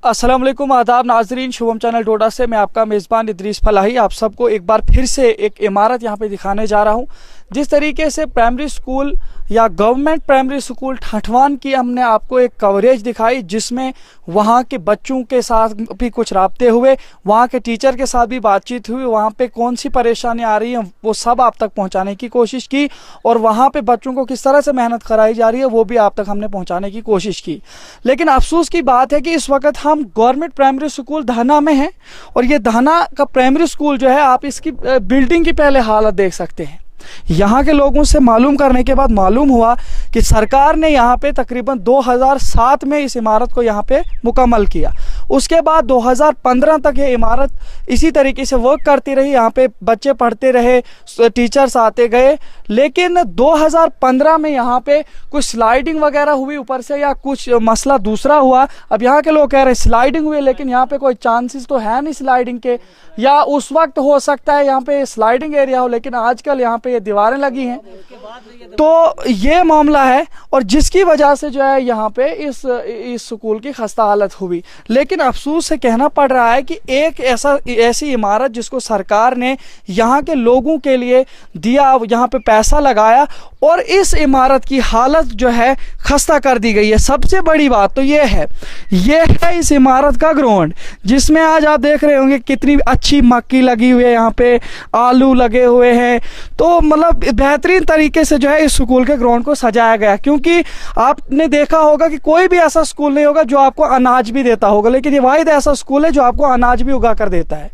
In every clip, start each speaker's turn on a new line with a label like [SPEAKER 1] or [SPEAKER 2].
[SPEAKER 1] अस्सलाम वालेकुम, आदाब नाजरीन। शुभम चैनल डोडा से मैं आपका मेज़बान इदरीस फलाही आप सबको एक बार फिर से एक इमारत यहाँ पे दिखाने जा रहा हूँ। जिस तरीके से प्राइमरी स्कूल या गवर्नमेंट प्राइमरी स्कूल ठठवान की हमने आपको एक कवरेज दिखाई, जिसमें वहाँ के बच्चों के साथ भी कुछ राब्ते हुए, वहाँ के टीचर के साथ भी बातचीत हुई, वहाँ पे कौन सी परेशानी आ रही है वो सब आप तक पहुँचाने की कोशिश की, और वहाँ पे बच्चों को किस तरह से मेहनत कराई जा रही है वो भी आप तक हमने पहुँचाने की कोशिश की। लेकिन अफसोस की बात है कि इस वक्त हम गवर्नमेंट प्राइमरी स्कूल दहना में हैं, और ये दहना का प्राइमरी स्कूल जो है, आप इसकी बिल्डिंग की पहले हालत देख सकते हैं। यहाँ के लोगों से मालूम करने के बाद मालूम हुआ कि सरकार ने यहाँ पे तकरीबन 2007 में इस इमारत को यहाँ पे मुकम्मल किया। उसके बाद 2015 तक ये इमारत इसी तरीके से वर्क करती रही, यहाँ पे बच्चे पढ़ते रहे, टीचर्स आते गए। लेकिन 2015 में यहाँ पे कुछ स्लाइडिंग वगैरह हुई ऊपर से, या कुछ मसला दूसरा हुआ। अब यहाँ के लोग कह रहे हैं स्लाइडिंग हुई, लेकिन यहाँ पे कोई चांसेस तो है नहीं स्लाइडिंग के, या उस वक्त हो सकता है यहाँ पे स्लाइडिंग एरिया हो, लेकिन आजकल यहाँ पे ये दीवारें लगी हैं। तो ये मामला है, और जिसकी वजह से जो है यहाँ पे इस स्कूल की खस्ता हालत हुई। लेकिन अफसोस से कहना पड़ रहा है कि एक ऐसी इमारत जिसको सरकार ने यहाँ के लोगों के लिए दिया, यहाँ पे पैसा लगाया, और इस इमारत की हालत जो है खस्ता कर दी गई है। सबसे बड़ी बात तो ये है इस इमारत का ग्राउंड, जिसमें आज आप देख रहे होंगे कितनी अच्छी मक्की लगी हुई है, यहाँ पे आलू लगे हुए हैं। तो मतलब बेहतरीन तरीके से जो है इस स्कूल के ग्राउंड को सजाया गया, क्योंकि आपने देखा होगा कि कोई भी ऐसा स्कूल नहीं होगा जो आपको अनाज भी देता होगा, लेकिन ये वाहिद ऐसा स्कूल है जो आपको अनाज भी उगा कर देता है।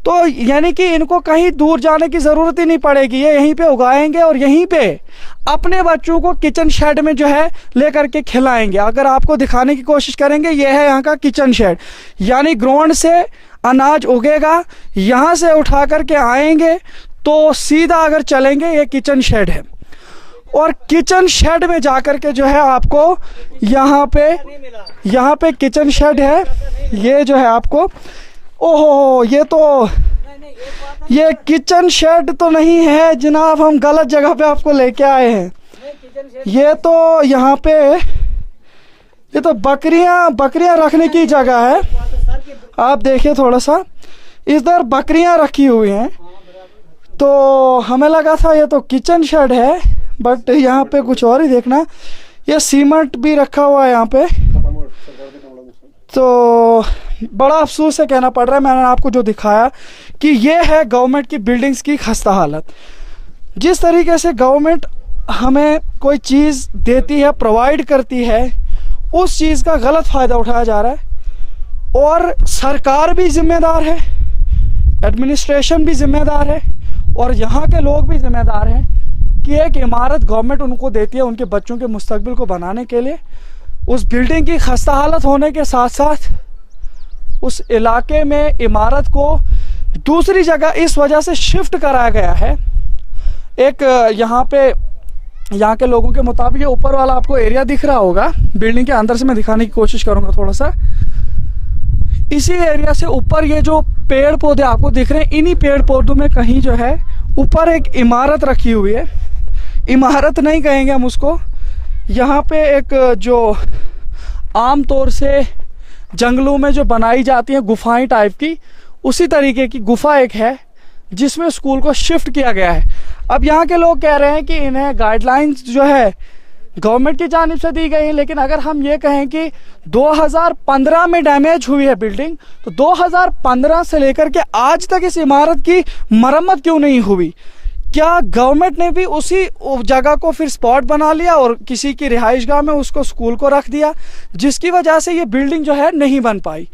[SPEAKER 1] तो यानी कि इनको कहीं दूर जाने की ज़रूरत ही नहीं पड़ेगी, ये यहीं पे उगाएंगे और यहीं पे अपने बच्चों को किचन शेड में जो है लेकर के खिलाएंगे। अगर आपको दिखाने की कोशिश करेंगे, ये है यहाँ का किचन शेड, यानी ग्राउंड से अनाज उगेगा, यहाँ से उठा करके आएंगे तो सीधा अगर चलेंगे ये किचन शेड है, और किचन शेड में जाकर के जो है आपको यहाँ पे किचन शेड है। ये जो है आपको, ओहो, ये किचन शेड तो नहीं है जनाब, हम गलत जगह पे आपको लेके आए हैं। ये तो यहाँ पे ये तो बकरियां रखने की जगह है। आप देखिए थोड़ा सा, इधर बकरियां रखी हुई हैं, तो हमें लगा था ये तो किचन शेड है, बट यहाँ पे कुछ और ही देखना। ये सीमेंट भी रखा हुआ है यहाँ पे, तो बड़ा अफसोस से कहना पड़ रहा है। मैंने आपको जो दिखाया कि ये है गवर्नमेंट की बिल्डिंग्स की खस्ता हालत। जिस तरीके से गवर्नमेंट हमें कोई चीज़ देती है, प्रोवाइड करती है, उस चीज़ का गलत फ़ायदा उठाया जा रहा है, और सरकार भी जिम्मेदार है, एडमिनिस्ट्रेशन भी जिम्मेदार है, और यहाँ के लोग भी जिम्मेदार हैं कि एक इमारत गवर्नमेंट उनको देती है उनके बच्चों के मुस्तकबिल को बनाने के लिए। उस बिल्डिंग की खस्ता हालत होने के साथ साथ उस इलाके में इमारत को दूसरी जगह इस वजह से शिफ्ट कराया गया है। एक यहाँ के लोगों के मुताबिक, ऊपर वाला आपको एरिया दिख रहा होगा, बिल्डिंग के अंदर से मैं दिखाने की कोशिश करूँगा थोड़ा सा। इसी एरिया से ऊपर ये जो पेड़ पौधे आपको दिख रहे हैं, इन्हीं पेड़ पौधों में कहीं जो है ऊपर एक इमारत रखी हुई है। इमारत नहीं कहेंगे हम उसको, यहाँ पे एक जो आम तौर से जंगलों में जो बनाई जाती है गुफाएं टाइप की, उसी तरीके की गुफा एक है जिसमें स्कूल को शिफ्ट किया गया है। अब यहाँ के लोग कह रहे हैं कि इन्हें गाइडलाइंस जो है गवर्नमेंट की जानिब से दी गई है, लेकिन अगर हम ये कहें कि 2015 में डैमेज हुई है बिल्डिंग, तो 2015 से लेकर के आज तक इस इमारत की मरम्मत क्यों नहीं हुई? क्या गवर्नमेंट ने भी उसी जगह को फिर स्पॉट बना लिया और किसी की रिहाइशगाह में उसको स्कूल को रख दिया, जिसकी वजह से ये बिल्डिंग जो है नहीं बन पाई?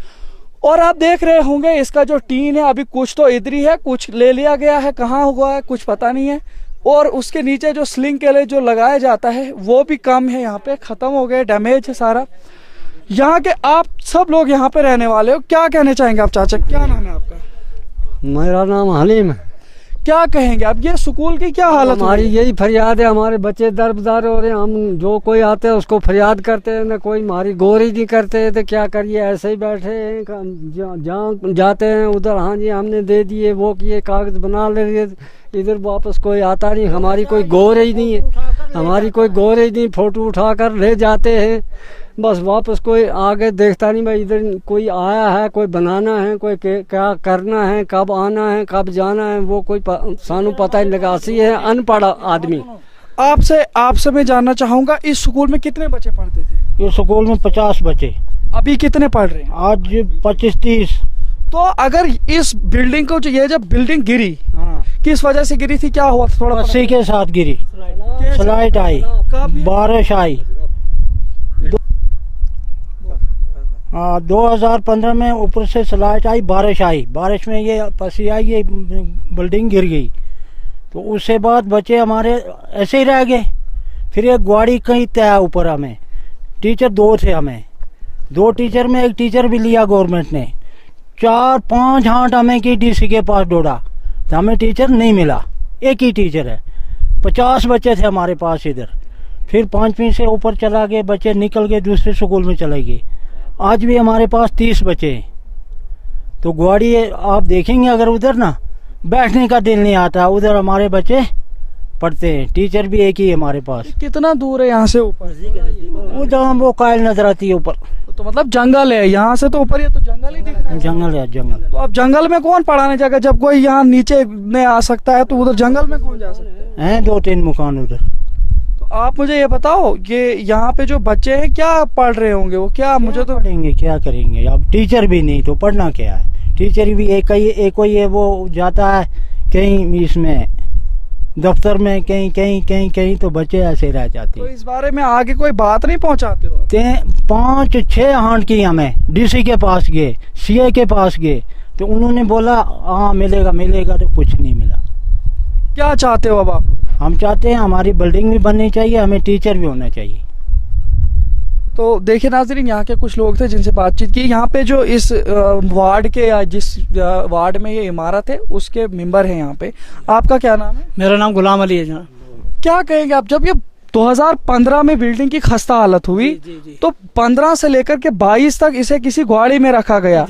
[SPEAKER 1] और आप देख रहे होंगे इसका जो टीन है, अभी कुछ तो इधर ही है, कुछ ले लिया गया है, कहाँ हुआ है कुछ पता नहीं है, और उसके नीचे जो स्लिंग के लिए जो लगाया जाता है वो भी कम है, यहाँ पे ख़त्म हो गए, डैमेज है सारा। यहाँ के आप सब लोग यहाँ पे रहने वाले हो, क्या कहने चाहेंगे आप चाचा? क्या नाम है आपका?
[SPEAKER 2] मेरा नाम हलीम है।
[SPEAKER 1] क्या कहेंगे आप, ये स्कूल की क्या हालत?
[SPEAKER 2] हमारी यही फरियाद है, हमारे बच्चे दरबदार हो रहे हैं, हम जो कोई आते हैं उसको फरियाद करते हैं, ना कोई हमारी गौर नहीं करते, तो क्या करिए, ऐसे ही बैठे हैं। जहाँ जाते हैं उधर, हाँ जी हमने दे दिए, वो किए, कागज बना ले, इधर वापस कोई आता नहीं, हमारी कोई गौर ही नहीं है, हमारी कोई गौर ही नहीं। फोटो उठा कर ले जाते हैं, बस वापस कोई आगे देखता नहीं। भाई इधर कोई आया है, कोई बनाना है, कोई क्या करना है, कब आना है, कब जाना है, वो कोई सानू पता ही लगा। सी है अनपढ़ आदमी।
[SPEAKER 1] आपसे मैं जानना चाहूंगा, इस स्कूल में कितने बच्चे पढ़ते थे?
[SPEAKER 3] ये स्कूल में 50 बच्चे,
[SPEAKER 1] अभी कितने पढ़ रहे हैं?
[SPEAKER 3] आज 25-30।
[SPEAKER 1] तो अगर इस बिल्डिंग को, ये जब बिल्डिंग गिरी,
[SPEAKER 3] हाँ,
[SPEAKER 1] किस वजह से गिरी थी, क्या हुआ था? थोड़ा
[SPEAKER 3] रस्सी के साथ गिरी, स्लाइड आई, बारिश आई। 2015 में ऊपर से स्लाइड आई, बारिश आई, बारिश में ये पसी आई, ये बिल्डिंग गिर गई। तो उससे बाद बच्चे हमारे ऐसे ही रह गए। फिर एक गाड़ी कहीं तय ऊपर, हमें टीचर 2 थे, हमें 2 टीचर में एक टीचर भी लिया गवर्नमेंट ने। 4-5 हाट हमें की डीसी के पास दौड़ा, तो हमें टीचर नहीं मिला। एक ही टीचर है, 50 बच्चे थे हमारे पास इधर। फिर 5वीं से ऊपर चला गए, बच्चे निकल गए, दूसरे स्कूल में चले गए। आज भी हमारे पास 30 बच्चे हैं। तो गाड़ी आप देखेंगे अगर उधर ना, बैठने का दिल नहीं आता। उधर हमारे बच्चे पढ़ते हैं, टीचर भी एक ही है हमारे पास।
[SPEAKER 1] कितना दूर है यहाँ से ऊपर?
[SPEAKER 3] वो जहाँ वो कायल नजर आती है ऊपर,
[SPEAKER 1] तो मतलब जंगल है यहाँ से, तो ऊपर ये तो जंगल ही दिख रहा है।
[SPEAKER 3] जंगल है, जंगल।
[SPEAKER 1] तो अब जंगल में कौन पढ़ाने जाएगा? जब कोई यहाँ नीचे नहीं आ सकता है, तो उधर जंगल में कौन जा सकता है?
[SPEAKER 3] 2-3 मकान उधर।
[SPEAKER 1] तो आप मुझे ये बताओ, ये यहाँ पे जो बच्चे हैं क्या पढ़ रहे होंगे वो? क्या मुझे तो
[SPEAKER 3] पढ़ेंगे, क्या करेंगे? अब टीचर भी नहीं तो पढ़ना क्या है? टीचर भी एक ही है, वो जाता है कहीं इसमें दफ्तर में, कहीं तो बच्चे ऐसे रह जाते
[SPEAKER 1] तो
[SPEAKER 3] हैं।
[SPEAKER 1] इस बारे में आगे कोई बात नहीं पहुँचाते हो?
[SPEAKER 3] 5-6 हाट की हमें डीसी के पास गए, सीए के पास गए, तो उन्होंने बोला हाँ मिलेगा, तो कुछ नहीं मिला।
[SPEAKER 1] क्या चाहते हो अब आप?
[SPEAKER 3] हम चाहते हैं हमारी बिल्डिंग भी बननी चाहिए, हमें टीचर भी होना चाहिए।
[SPEAKER 1] तो देखिए नाज़रीन, यहाँ के कुछ लोग थे जिनसे बातचीत की। यहाँ पे जो इस वार्ड के, या जिस वार्ड में ये इमारत है, उसके मेंबर हैं यहाँ पे। आपका क्या नाम है?
[SPEAKER 4] मेरा नाम गुलाम अली है जनाब।
[SPEAKER 1] क्या कहेंगे आप, जब ये 2015 में बिल्डिंग की खस्ता हालत हुई, तो 15 से लेकर के 22 तक इसे किसी गाड़ी में रखा गया,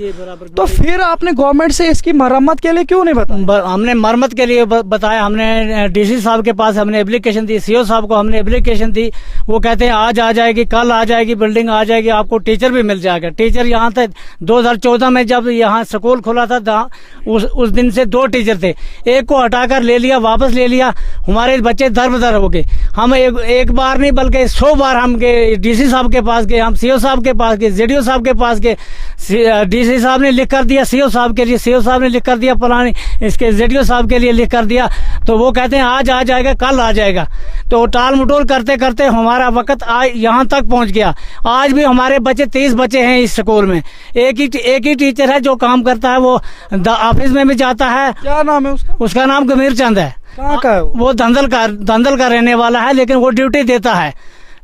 [SPEAKER 1] तो फिर आपने गवर्नमेंट से इसकी मरम्मत के लिए क्यों नहीं बताया?
[SPEAKER 4] हमने मरम्मत के लिए बताया, हमने डीसी साहब के पास हमने एप्लीकेशन दी, सीओ साहब को हमने एप्लीकेशन दी। वो कहते हैं आज आ जाएगी, कल आ जाएगी, बिल्डिंग आ जाएगी, आपको टीचर भी मिल जाएगा। टीचर यहाँ थे 2014 में जब यहाँ स्कूल खुला था, उस दिन से 2 टीचर थे, एक को हटाकर ले लिया, वापस ले लिया। हमारे बच्चे दर हो गए। हम एक बार नहीं बल्कि 100 बार हम गए, डीसी साहब के पास गए, हम सीओ साहब के पास गए, जेडीओ साहब के पास गए। डीसी साहब ने लिख कर दिया सीओ साहब के लिए, सीओ साहब ने लिख कर दिया फलानी इसके जेडीओ साहब के लिए लिख कर दिया। तो वो कहते हैं आज आ जाएगा, कल आ जाएगा। तो टाल मटोल करते करते हमारा वक्त यहाँ तक पहुँच गया। आज भी हमारे बच्चे 30 बच्चे हैं इस स्कूल में। एक ही टीचर है जो काम करता है, वो ऑफिस में भी जाता है।
[SPEAKER 1] क्या नाम है उसका?
[SPEAKER 4] उसका नाम गमीर चंद है।
[SPEAKER 1] कहाँ का है
[SPEAKER 4] वो धंधल का रहने वाला है, लेकिन वो ड्यूटी देता है,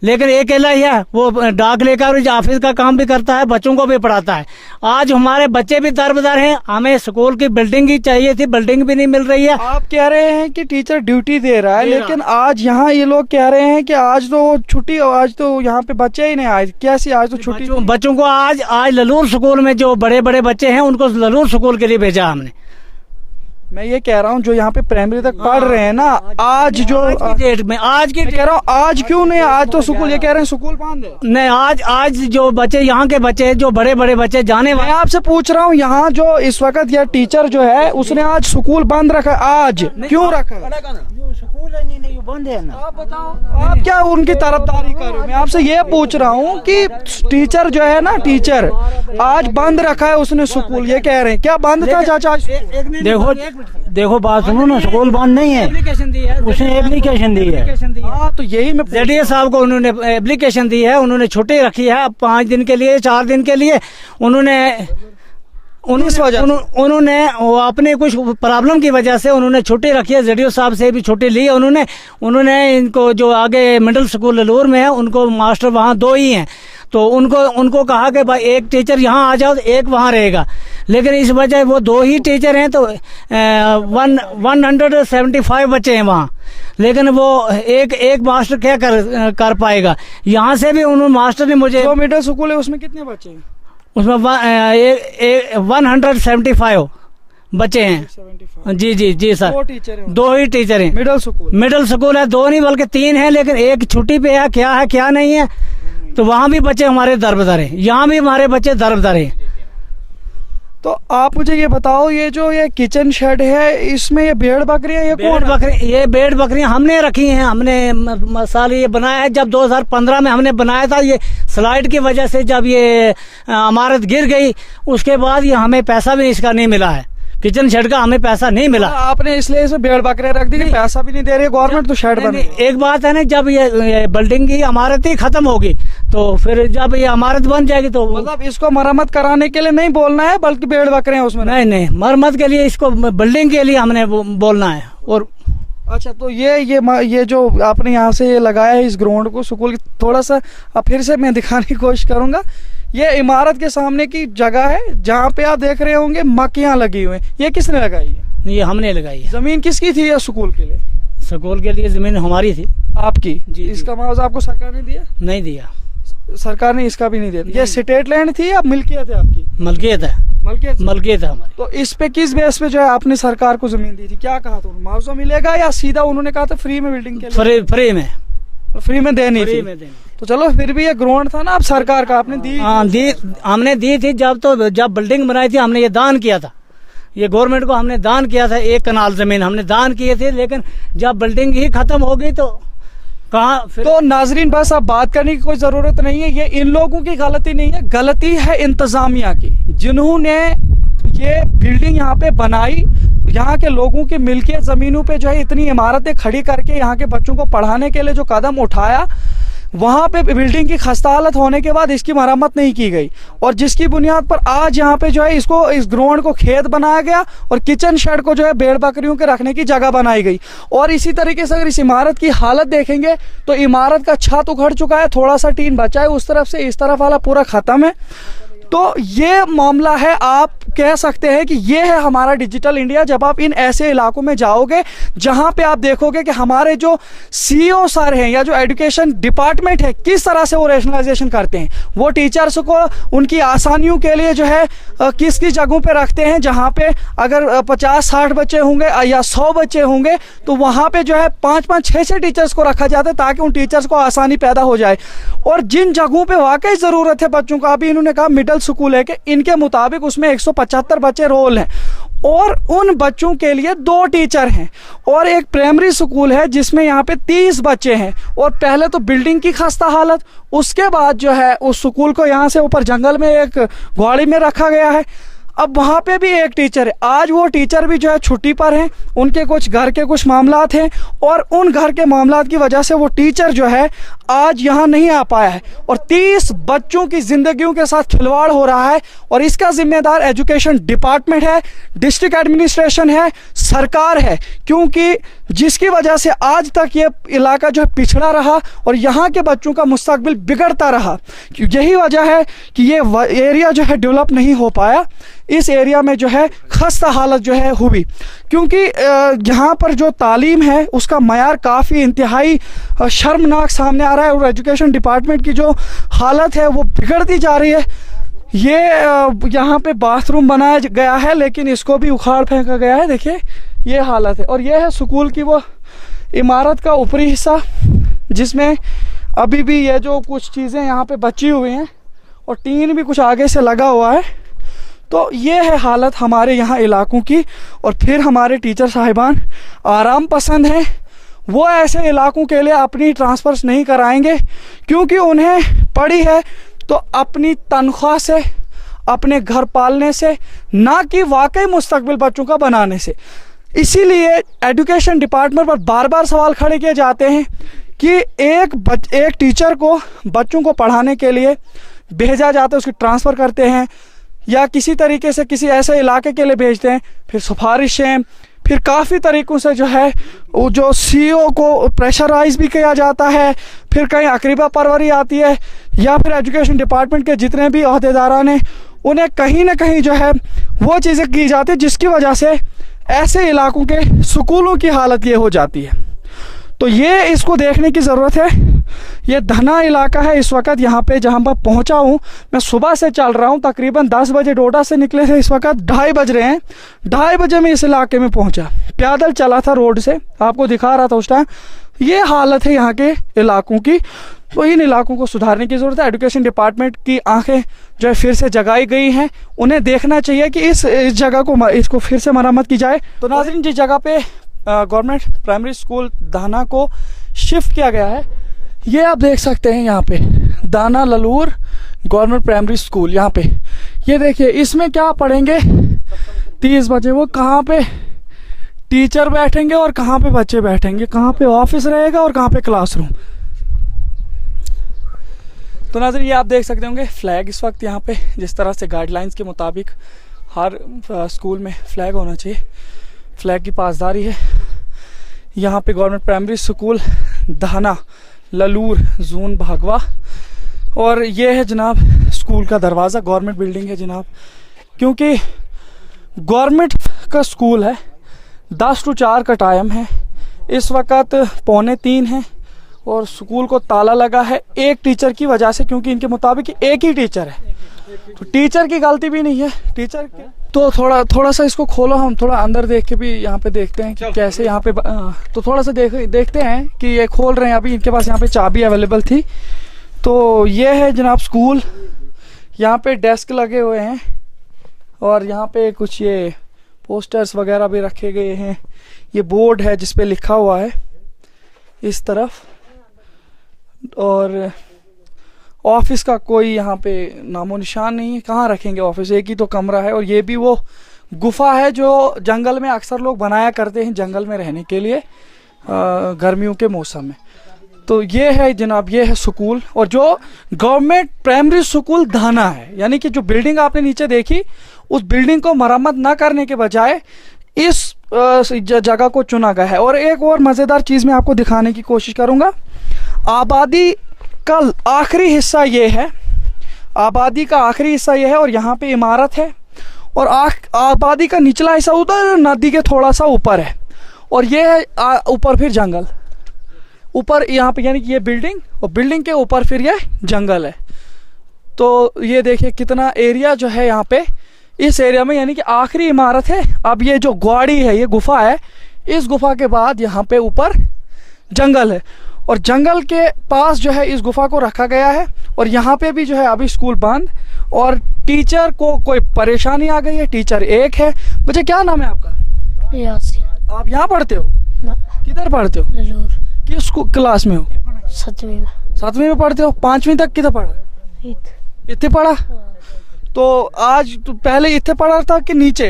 [SPEAKER 4] लेकिन एक अकेला ही है। वो डाक लेकर ऑफिस का काम भी करता है, बच्चों को भी पढ़ाता है। आज हमारे बच्चे भी दरबदर हैं। हमें स्कूल की बिल्डिंग ही चाहिए थी, बिल्डिंग भी नहीं मिल रही है।
[SPEAKER 1] आप कह रहे हैं कि टीचर ड्यूटी दे रहा है, लेकिन आज यहाँ ये लोग कह रहे हैं कि आज तो छुट्टी, आज तो यहाँ पे बच्चे ही नहीं आए। कैसी आज तो छुट्टी?
[SPEAKER 4] बच्चों को आज ललूर स्कूल में जो बड़े बड़े बच्चे हैं उनको ललूर स्कूल के लिए भेजा हमने।
[SPEAKER 1] मैं ये कह रहा हूँ जो यहाँ पे प्राइमरी तक पढ़ रहे हैं ना, आज जो
[SPEAKER 4] डेट में आज की
[SPEAKER 1] कह रहा हूँ, आज क्यों नहीं? आज तो स्कूल, ये कह रहे हैं स्कूल बंद है।
[SPEAKER 4] नहीं, आज जो बच्चे यहाँ के बच्चे जो बड़े बड़े बच्चे जाने
[SPEAKER 1] मैं आपसे पूछ रहा हूँ, यहाँ जो इस वक्त यह टीचर जो है उसने आज स्कूल बंद रखा, आज क्यों रखा?
[SPEAKER 3] स्कूल है नहीं, बंद है ना।
[SPEAKER 1] आप बताओ, आप क्या उनकी तरफदारी कर रहे हो? मैं आपसे ये पूछ रहा हूँ कि टीचर जो है ना, टीचर आज बंद रखा है उसने स्कूल, ये कह रहे हैं। क्या बंद था चाचा?
[SPEAKER 3] देखो बात सुनो ना, स्कूल बंद नहीं है, उसने एप्लीकेशन दी है।
[SPEAKER 1] हाँ, तो यही मैं
[SPEAKER 4] जेडीएस साहब को उन्होंने एप्लीकेशन दी है, उन्होंने छुट्टी रखी है 5 दिन के लिए, 4 दिन के लिए। उन्होंने वो अपने कुछ प्रॉब्लम की वजह से उन्होंने छुट्टी रखी है। जेडीओ साहब से भी छुट्टी ली है उन्होंने इनको जो आगे मिडिल स्कूल ललूर में है, उनको मास्टर वहाँ 2 ही हैं, तो उनको कहा कि भाई एक टीचर यहाँ आ जाओ, एक वहाँ रहेगा। लेकिन इस वजह वो 2 ही टीचर हैं, तो 175 बच्चे हैं वहाँ, लेकिन वो एक मास्टर क्या कर पाएगा। यहाँ से भी उन्होंने मास्टर ने मुझे,
[SPEAKER 1] जो मिडिल स्कूल है उसमें कितने बच्चे हैं?
[SPEAKER 4] उसमें 175 बच्चे हैं।
[SPEAKER 1] 75।
[SPEAKER 4] जी जी जी सर,
[SPEAKER 1] 2 टीचर हैं,
[SPEAKER 4] 2 ही टीचर हैं।
[SPEAKER 1] Middle school.
[SPEAKER 4] मिडिल स्कूल है, 2 नहीं बल्कि 3 है, लेकिन एक छुट्टी पे है क्या नहीं है। तो वहाँ भी बच्चे हमारे दरबदर हैं, यहाँ भी हमारे बच्चे दरबदर हैं।
[SPEAKER 1] तो आप मुझे ये बताओ, ये जो ये किचन शेड है, इसमें ये भेड़ बकरियां, ये कौन रखा?
[SPEAKER 4] ये भेड़ बकरियां हमने रखी हैं। हमने मसाले ये बनाया है जब 2015 में हमने बनाया था। ये स्लाइड की वजह से जब ये इमारत गिर गई, उसके बाद ये हमें पैसा भी इसका नहीं मिला है, किचन शेड का हमें पैसा नहीं मिला।
[SPEAKER 1] आपने इसलिए इसमें भेड़ बकरियां रख दी कि पैसा भी नहीं दे रही है गवर्नमेंट, तो शेड बने।
[SPEAKER 4] एक बात है ना, जब ये बिल्डिंग की इमारत ही खत्म होगी तो फिर जब ये इमारत बन जाएगी तो
[SPEAKER 1] मतलब इसको मरम्मत कराने के लिए नहीं बोलना है, बल्कि भेड़ बकरियां उसमें
[SPEAKER 4] नहीं मरम्मत के लिए, इसको बिल्डिंग के लिए हमने बोलना है। और
[SPEAKER 1] अच्छा, तो ये जो आपने यहाँ से ये लगाया है इस ग्राउंड को स्कूल की, थोड़ा सा अब फिर से मैं दिखाने की कोशिश करूंगा। ये इमारत के सामने की जगह है जहाँ पे आप देख रहे होंगे मक्खियाँ लगी हुई हैं। ये किसने लगाई है?
[SPEAKER 4] ये हमने लगाई है।
[SPEAKER 1] जमीन किसकी थी ये स्कूल के लिए?
[SPEAKER 4] स्कूल के लिए जमीन हमारी थी।
[SPEAKER 1] आपकी?
[SPEAKER 4] जी,
[SPEAKER 1] इसका मुआवजा आपको सरकार ने दिया?
[SPEAKER 4] नहीं दिया,
[SPEAKER 1] सरकार ने इसका भी नहीं दिया। ये स्टेट लैंड थी या मिल्कियत है आपकी?
[SPEAKER 4] मलकियत है। मलकियत है हमारी।
[SPEAKER 1] तो इस पे किस बेस पे जो है आपने सरकार को जमीन दी थी? क्या कहा था? मुआवजा मिलेगा या सीधा उन्होंने कहा था फ्री में बिल्डिंग के लिए? फ्री में देनी थी। तो चलो, फिर भी ये ग्राउंड था ना, अब सरकार का आपने दी?
[SPEAKER 4] हाँ हमने दी थी। जब बिल्डिंग बनाई थी हमने ये दान किया था, ये गवर्नमेंट को हमने दान किया था। 1 कनाल जमीन हमने दान किए थे, लेकिन जब बिल्डिंग ही खत्म हो गई तो कहाँ फिर।
[SPEAKER 1] तो नाजरीन, बस अब बात करने की कोई जरूरत नहीं है। ये इन लोगों की गलती नहीं है, गलती है इंतजामिया की, जिन्होंने ये बिल्डिंग यहाँ पे बनाई। यहाँ के लोगों की मिलके जमीनों पे जो है इतनी इमारतें खड़ी करके यहाँ के बच्चों को पढ़ाने के लिए जो कदम उठाया, वहाँ पे बिल्डिंग की खस्ता हालत होने के बाद इसकी मरम्मत नहीं की गई, और जिसकी बुनियाद पर आज यहाँ पे जो है इसको, इस ग्राउंड को खेत बनाया गया और किचन शेड को जो है भेड़ बकरियों के रखने की जगह बनाई गई। और इसी तरीके से अगर इस इमारत की हालत देखेंगे तो इमारत का छत उखड़ चुका है, थोड़ा सा टीन बचा है, उस तरफ से इस तरफ वाला पूरा खत्म है। तो ये मामला है, आप कह सकते हैं कि ये है हमारा डिजिटल इंडिया। जब आप इन ऐसे इलाकों में जाओगे जहां पे आप देखोगे कि हमारे जो सीईओ सर हैं या जो एजुकेशन डिपार्टमेंट है, किस तरह से वो रैशनलाइजेशन करते हैं, वो टीचर्स को उनकी आसानियों के लिए जो है किस किस जगहों पे रखते हैं। जहां पे अगर 50-60 बच्चे होंगे या 100 बच्चे होंगे तो वहां पे जो है 5-5, 6-6 टीचर्स को रखा जाता है ताकि उन टीचर्स को आसानी पैदा हो जाए। और जिन जगहों पे वाकई ज़रूरत है बच्चों का, अभी इन्होंने कहा मिडिल स्कूल है कि इनके मुताबिक उसमें 175 बच्चे रोल हैं और उन बच्चों के लिए 2 टीचर हैं। और एक प्राइमरी स्कूल है जिसमें यहाँ पे 30 बच्चे हैं। और पहले तो बिल्डिंग की खस्ता हालत, उसके बाद जो है उस स्कूल को यहाँ से ऊपर जंगल में एक ग्वाड़ी में रखा गया है। अब वहाँ पे भी एक टीचर है, आज वो टीचर भी जो है छुट्टी पर हैं, उनके कुछ घर के कुछ मामलात हैं और उन घर के मामलात की वजह से वो टीचर जो है आज यहाँ नहीं आ पाया है। और 30 बच्चों की जिंदगियों के साथ खिलवाड़ हो रहा है और इसका जिम्मेदार एजुकेशन डिपार्टमेंट है, डिस्ट्रिक्ट एडमिनिस्ट्रेशन है, सरकार है, क्योंकि जिसकी वजह से आज तक ये इलाका जो है पिछड़ा रहा और यहाँ के बच्चों का मुस्तकबिल बिगड़ता रहा। यही वजह है कि ये एरिया जो है डेवलप नहीं हो पाया। इस एरिया में जो है खस्ता हालत जो है हुई, क्योंकि यहाँ पर जो तालीम है उसका मयार काफ़ी इंतहाई शर्मनाक सामने आ रहा है और एजुकेशन डिपार्टमेंट की जो हालत है वो बिगड़ती जा रही है। ये यहाँ पे बाथरूम बनाया गया है लेकिन इसको भी उखाड़ फेंका गया है, देखिए ये हालत है। और ये है स्कूल की वो इमारत का ऊपरी हिस्सा जिसमें अभी भी ये जो कुछ चीज़ें यहाँ पे बची हुई हैं और टीन भी कुछ आगे से लगा हुआ है। तो ये है हालत हमारे यहाँ इलाकों की। और फिर हमारे टीचर साहिबान आराम पसंद हैं, वो ऐसे इलाकों के लिए अपनी ट्रांसफ़र्स नहीं कराएंगे क्योंकि उन्हें पड़ी है तो अपनी तनख्वाह से, अपने घर पालने से, ना कि वाकई मुस्तकबिल बच्चों का बनाने से। इसीलिए एजुकेशन डिपार्टमेंट पर बार बार सवाल खड़े किए जाते हैं कि एक टीचर को बच्चों को पढ़ाने के लिए भेजा जाता है, उसकी ट्रांसफ़र करते हैं या किसी तरीके से किसी ऐसे इलाके के लिए भेजते हैं, फिर सिफारिशें, फिर काफ़ी तरीक़ों से जो है वो जो सीईओ को प्रेशराइज भी किया जाता है, फिर कहीं अकरीबा परवरी आती है या फिर एजुकेशन डिपार्टमेंट के जितने भी अहदेदारान हैं उन्हें कहीं ना कहीं जो है वो चीज़ें की जाती है जिसकी वजह से ऐसे इलाकों के स्कूलों की हालत ये हो जाती है। तो ये इसको देखने की ज़रूरत है। ये धना इलाका है इस वक्त यहाँ पे जहाँ पर पहुँचा हूँ मैं। सुबह से चल रहा हूँ, तकरीबन 10 बजे डोडा से निकले थे, इस वक्त 2:30 बज रहे हैं। 2:30 बजे मैं इस इलाके में पहुँचा, पैदल चला था रोड से, आपको दिखा रहा था उस टाइम। ये हालत है यहाँ के इलाकों की, तो इन इलाकों को सुधारने की ज़रूरत है। एजुकेशन डिपार्टमेंट की आंखें जो है फिर से जगाई गई हैं, उन्हें देखना चाहिए कि इस जगह को इसको फिर से मरम्मत की जाए। तो नाज़रीन, जिस जगह पे गवर्नमेंट प्राइमरी स्कूल दाना को शिफ्ट किया गया है, ये आप देख सकते हैं यहाँ पे दाना ललूर गवर्नमेंट प्राइमरी स्कूल। यहाँ पे ये देखिए, इसमें क्या पढ़ेंगे 30 बजे, वो कहाँ पे टीचर बैठेंगे और कहाँ पे बच्चे बैठेंगे, कहाँ पे ऑफिस रहेगा और कहाँ पे क्लासरूम। तो नाज़रीन, ये आप देख सकते होंगे फ्लैग इस वक्त यहाँ पे, जिस तरह से गाइडलाइंस के मुताबिक हर स्कूल में फ्लैग होना चाहिए, फ्लैग की पासदारी है। यहाँ पे गवर्नमेंट प्राइमरी स्कूल दाना ललूर जोन भागवा, और ये है जनाब स्कूल का दरवाज़ा। गवर्नमेंट बिल्डिंग है जनाब, क्योंकि गवर्नमेंट का स्कूल है। 10 to 4 का टाइम है, इस वक्त 2:45 है और स्कूल को ताला लगा है एक टीचर की वजह से, क्योंकि इनके मुताबिक एक ही टीचर है, तो टीचर की गलती भी नहीं है। टीचर तो थोड़ा सा इसको खोलो, हम थोड़ा अंदर देख के भी यहाँ पे देखते हैं कि कैसे यहाँ पे तो थोड़ा सा देखते हैं कि ये खोल रहे हैं। अभी इनके पास यहाँ पे चाबी अवेलेबल थी। तो ये है जनाब स्कूल, यहाँ पे डेस्क लगे हुए हैं और यहाँ पे कुछ ये पोस्टर्स वगैरह भी रखे गए हैं। ये बोर्ड है जिस पे लिखा हुआ है इस तरफ, और ऑफिस का कोई यहाँ पे नामो निशान नहीं है। कहाँ रखेंगे ऑफिस, एक ही तो कमरा है। और ये भी वो गुफा है जो जंगल में अक्सर लोग बनाया करते हैं जंगल में रहने के लिए गर्मियों के मौसम में। तो ये है जनाब, ये है स्कूल, और जो गवर्नमेंट प्राइमरी स्कूल धाना है, यानी कि जो बिल्डिंग आपने नीचे देखी, उस बिल्डिंग को मरम्मत ना करने के बजाय इस जगह को चुना गया है। और एक और मज़ेदार चीज़ मैं आपको दिखाने की कोशिश करूँगा। आबादी का आखिरी हिस्सा ये है, आबादी का आखिरी हिस्सा ये है, और यहाँ पे इमारत है, और आबादी का निचला हिस्सा उधर नदी के थोड़ा सा ऊपर है, और ये है ऊपर फिर जंगल ऊपर यहाँ पे, यानी कि ये बिल्डिंग, और बिल्डिंग के ऊपर फिर ये जंगल है। तो ये देखिए कितना एरिया जो है यहाँ पे, इस एरिया में, यानी कि आखिरी इमारत है। अब ये जो ग्वाड़ी है, ये गुफा है, इस गुफा के बाद यहाँ पे ऊपर जंगल है, और जंगल के पास जो है इस गुफा को रखा गया है। और यहाँ पे भी जो है अभी स्कूल बंद, और टीचर को कोई परेशानी आ गई है। टीचर एक है। बच्चे, क्या नाम है आपका?
[SPEAKER 5] यासीन।
[SPEAKER 1] आप यहाँ पढ़ते हो? किधर पढ़ते हो?
[SPEAKER 5] ललूर।
[SPEAKER 1] किस क्लास में हो?
[SPEAKER 5] 7वीं में।
[SPEAKER 1] 7वीं में पढ़ते हो? 5वीं तक किधर पढ़ा? इतने पढ़ा? तो आज तो पहले इतने पढ़ा था कि नीचे?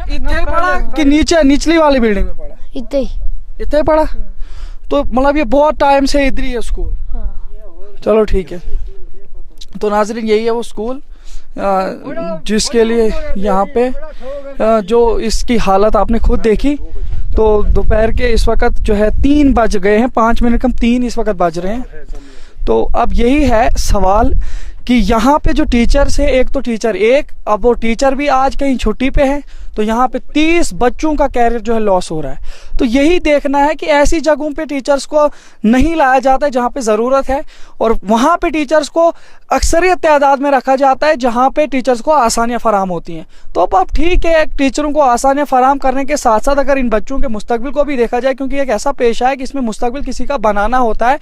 [SPEAKER 1] इतने पढ़ा कि नीचे निचली वाली बिल्डिंग में पढ़ा? इतने पढ़ा। तो मतलब ये बहुत टाइम से इधर ही है स्कूल। चलो ठीक है। तो नाज़रीन, यही है वो स्कूल जिसके लिए यहाँ पे जो इसकी हालत आपने खुद देखी। तो दोपहर के इस वक्त जो है 3 बज गए हैं, 5 मिनट कम 3 इस वक्त बज रहे हैं। तो अब यही है सवाल कि यहाँ पे जो टीचर्स है, एक तो टीचर एक, अब वो टीचर भी आज कहीं छुट्टी पे है, तो यहाँ पे 30 बच्चों का कैरियर जो है लॉस हो रहा है। तो यही देखना है कि ऐसी जगहों पे टीचर्स को नहीं लाया जाता है जहाँ पे ज़रूरत है, और वहाँ पे टीचर्स को अक्सरियत तादाद में रखा जाता है जहाँ पे टीचर्स को आसानियाँ फराम होती हैं। तो अब ठीक है, टीचरों को आसानियाँ फराम करने के साथ साथ अगर इन बच्चों के मुस्तकबिल को भी देखा जाए, क्योंकि एक ऐसा पेशा है कि इसमें मुस्तकबिल किसी का बनाना होता है,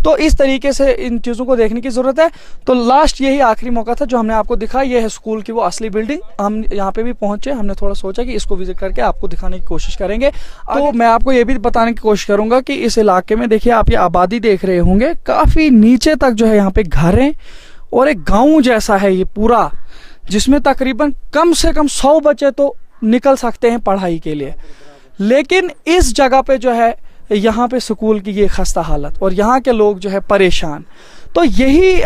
[SPEAKER 1] तो इस तरीके से इन चीज़ों को देखने की ज़रूरत है। तो लास्ट यही आखिरी मौका था जो हमने आपको दिखा। ये है स्कूल की वो असली बिल्डिंग। हम यहाँ पे भी पहुँचे, हमने थोड़ा सोचा कि इसको विजिट करके आपको दिखाने की कोशिश करेंगे। तो मैं आपको ये भी बताने की कोशिश करूंगा कि इस इलाके में देखिए, आप ये आबादी देख रहे होंगे, काफ़ी नीचे तक जो है यहाँ पे घर हैं, और एक गाँव जैसा है ये पूरा, जिसमें तकरीबन कम से कम 100 बच्चे तो निकल सकते हैं पढ़ाई के लिए। लेकिन इस जगह पे जो है यहाँ पे स्कूल की ये खस्ता हालत, और यहाँ के लोग जो है परेशान। तो यही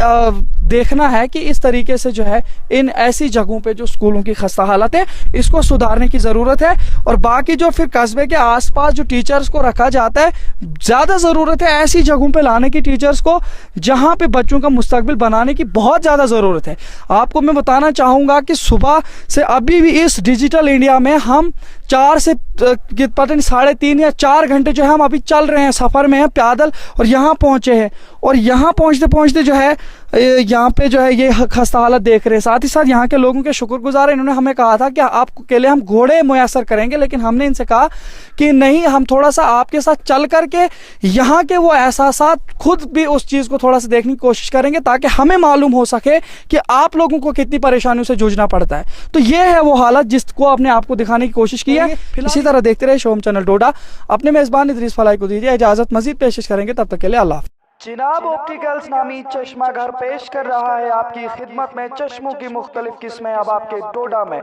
[SPEAKER 1] देखना है कि इस तरीके से जो है इन ऐसी जगहों पे जो स्कूलों की खस्ता हालत है इसको सुधारने की ज़रूरत है। और बाकी जो फिर कस्बे के आसपास जो टीचर्स को रखा जाता है, ज़्यादा ज़रूरत है ऐसी जगहों पे लाने की टीचर्स को जहां पे बच्चों का मुस्तकबिल बनाने की बहुत ज़्यादा ज़रूरत है। आपको मैं बताना चाहूँगा कि सुबह से अभी भी इस डिजिटल इंडिया में हम 4 से पता नहीं 3.5 या 4 घंटे जो है हम अभी चल रहे हैं, सफ़र में हैं पैदल और यहाँ पहुँचे हैं। और यहाँ पहुँचते पहुँचते जो है यहाँ पे जो है ये खस्ता हालत देख रहे हैं। साथ ही साथ यहाँ के लोगों के शुक्रगुजार हैं, इन्होंने हमें कहा था कि आपको के लिए हम घोड़े मुयसर करेंगे, लेकिन हमने इनसे कहा कि नहीं, हम थोड़ा सा आपके साथ चल करके यहाँ के वो एहसासात खुद भी उस चीज़ को थोड़ा सा देखने की कोशिश करेंगे ताकि हमें मालूम हो सके कि आप लोगों को कितनी परेशानियों से जूझना पड़ता है। तो ये है वो हालत जिसको अपने आपको दिखाने की कोशिश की है। इसी तरह देखते रहे शोम चैनल डोडा। अपने मेज़बान इदरीस फलाही को दीजिए इजाज़त, मजीद पेश करेंगे, तब तक के लिए अल्लाह। चिनाब ऑप्टिकल्स नामी चश्मा घर पेश कर रहा है आपकी खिदमत में चश्मों की मुख्तलिफ किस्में अब आपके डोडा में।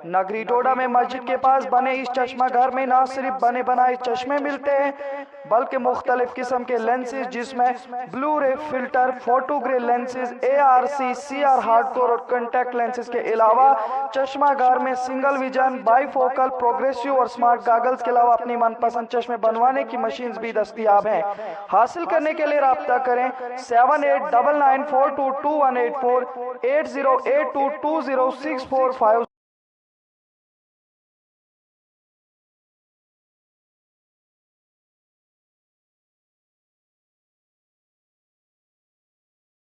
[SPEAKER 1] नगरी डोडा में मस्जिद के पास बने इस चश्मा घर में न सिर्फ बने बनाए चश्मे मिलते हैं बल्कि मुख्तलिफ किस्म के लेंसेज जिसमें ब्लू रे filter, photo grey lenses, ARC, CR hardcore और कॉन्टैक्ट लेंसेज के अलावा चश्मा घर में सिंगल विजन, बाईफोकल, प्रोग्रेसिव और स्मार्ट गॉगल्स के अलावा अपनी मनपसंद चश्मे बनवाने की मशीन भी दस्तयाब हैं। हासिल करने के लिए राब्ता करें 7899422184 8082206457